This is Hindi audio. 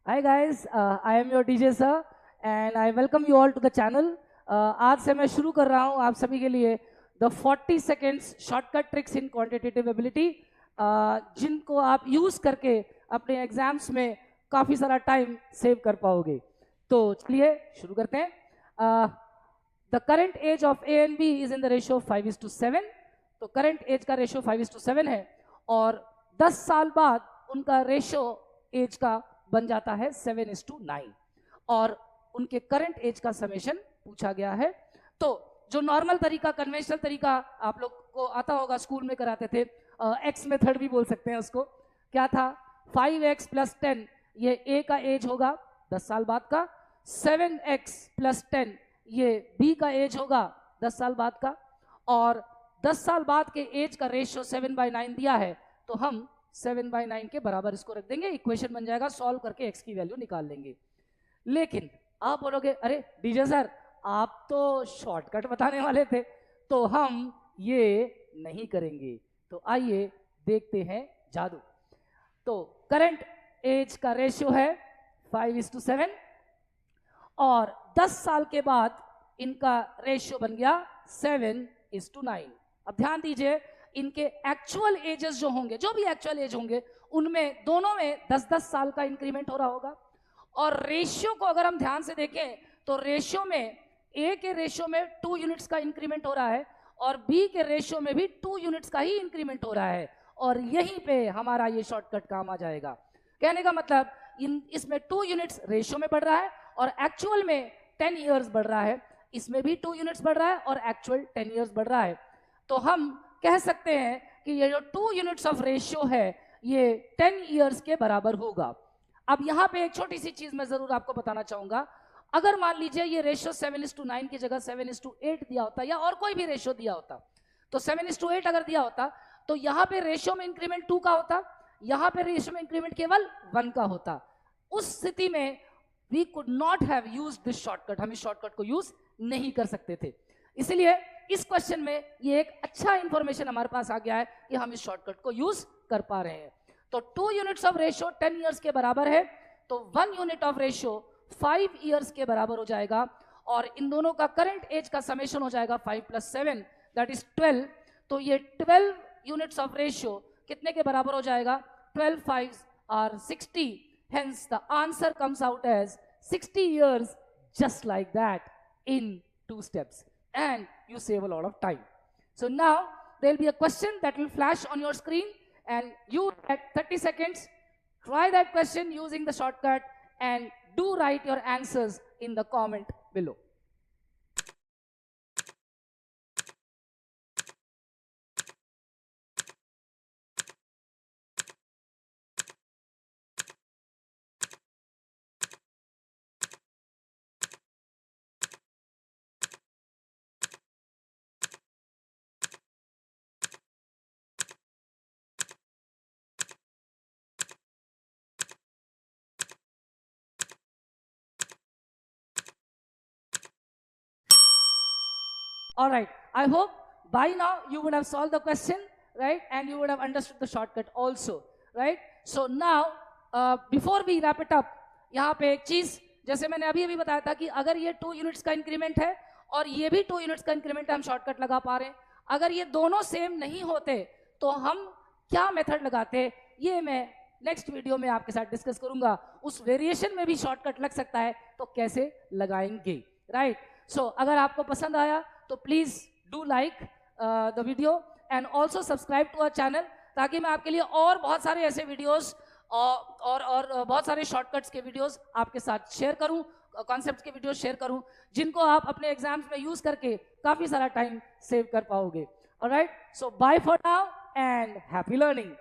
Hi guys, I am your DJ sir and I welcome you all to the channel. आज से मैं शुरू कर रहा हूँ आप सभी के लिए the 40 seconds shortcut tricks in quantitative ability, जिनको आप यूज करके अपने एग्जाम्स में काफी सारा टाइम सेव कर पाओगे. तो चलिए शुरू करते हैं. The current age of A and B is in the ratio 5:7. तो करंट एज का रेशियो 5:7 है और 10 साल बाद उनका रेशियो एज का बन जाता है 7:9 और उनके करंट एज का समेशन पूछा गया है. तो जो नॉर्मल तरीका, कन्वेंशनल तरीका आप लोग को आता होगा, स्कूल में कराते थे, एक्स मेथड भी बोल सकते हैं उसको. क्या था? 5x + 10 ये ए का एज होगा 10 साल बाद का. 7x + 10 ये बी का एज होगा 10 साल बाद का. और 10 साल बाद के एज का रेशियो 7/9 दिया है तो हम 7/9 के बराबर इसको रख देंगे. इक्वेशन बन जाएगा, सॉल्व करके x की वैल्यू निकाल लेंगे. लेकिन आप बोलोगे अरे डीजे सर आप तो शॉर्टकट बताने वाले थे, तो हम ये नहीं करेंगे. तो आइए देखते हैं जादू. तो करंट एज का रेशियो है 5:7 और 10 साल के बाद इनका रेशियो बन गया 7:9. अब ध्यान दीजिए, इनके एक्चुअल एजेस जो होंगे, जो भी एक्चुअल एज होंगे, उनमें दोनों में 10-10 साल का इंक्रीमेंट हो रहा होगा. और रेशियो को अगर हम ध्यान से देखें तो रेशियो में ए के रेशियो में 2 यूनिट्स का इंक्रीमेंट हो रहा है और बी के रेशियो में भी 2 यूनिट्स का ही इंक्रीमेंट हो रहा है. और यहीं पे हमारा ये शॉर्टकट काम आ जाएगा. कहने का मतलब इसमें 2 यूनिट्स रेशियो में बढ़ रहा है और एक्चुअल में 10 ईयर्स बढ़ रहा है. इसमें भी 2 यूनिट्स बढ़ रहा है और एक्चुअल 10 ईयर्स बढ़ रहा है. तो हम कह सकते हैं कि ये जो 2 यूनिट्स ऑफ रेशियो है ये 10 ईयर्स के बराबर होगा. अब यहां पे एक छोटी सी चीज मैं जरूर आपको बताना चाहूंगा. अगर मान लीजिए ये रेशियो 7:9 की जगह 7:8 दिया होता या और कोई भी रेशियो दिया होता, तो 7:8 अगर दिया होता तो यहां पे रेशियो में इंक्रीमेंट 2 का होता, यहां पे रेशियो में इंक्रीमेंट केवल 1 का होता. उस स्थिति में we could not have used this shortcut. हम इस शॉर्टकट को यूज नहीं कर सकते थे. इसलिए इस क्वेश्चन में ये एक अच्छा इंफॉर्मेशन हमारे पास आ गया है कि हम इस शॉर्टकट को यूज कर पा रहे हैं. तो 2 यूनिट्स ऑफ रेशियो 10 ईयर्स के बराबर है, तो 1 यूनिट ऑफ रेशियो 5 ईयर्स के बराबर हो जाएगा. और इन दोनों का करंट एज का समेशन हो जाएगा 5 + 7 दैट इज 12. तो ये 12 यूनिट्स ऑफ रेशियो कितने के बराबर हो जाएगा? 12 5 are 60. Hence the answer comes out as 60 years, just like that, in 2 steps, and you save a lot of time. So now there will be a question that will flash on your screen and you at 30 seconds try that question using the shortcut and do write your answers in the comment below. All right, I hope by now you would have solved the question, right? And you would have understood the shortcut also, right? So now, before we wrap it up, यहाँ पे एक चीज जैसे मैंने अभी बताया था कि अगर ये 2 यूनिट्स का इंक्रीमेंट है और ये भी 2 यूनिट्स का इंक्रीमेंट है, हम शॉर्टकट लगा पा रहे हैं. अगर ये दोनों सेम नहीं होते तो हम क्या मेथड लगाते, ये मैं नेक्स्ट वीडियो में आपके साथ डिस्कस करूंगा. उस वेरिएशन में भी शॉर्टकट लग सकता है, तो कैसे लगाएंगे, राइट? सो अगर आपको पसंद आया तो please do like the video and also subscribe to our channel, ताकि मैं आपके लिए और बहुत सारे ऐसे वीडियोस और बहुत सारे शॉर्टकट्स के वीडियोस आपके साथ शेयर करूं, कॉन्सेप्ट्स के वीडियोस शेयर करूं, जिनको आप अपने एग्जाम्स में यूज करके काफी सारा टाइम सेव कर पाओगे. Alright, so bye for now and happy learning.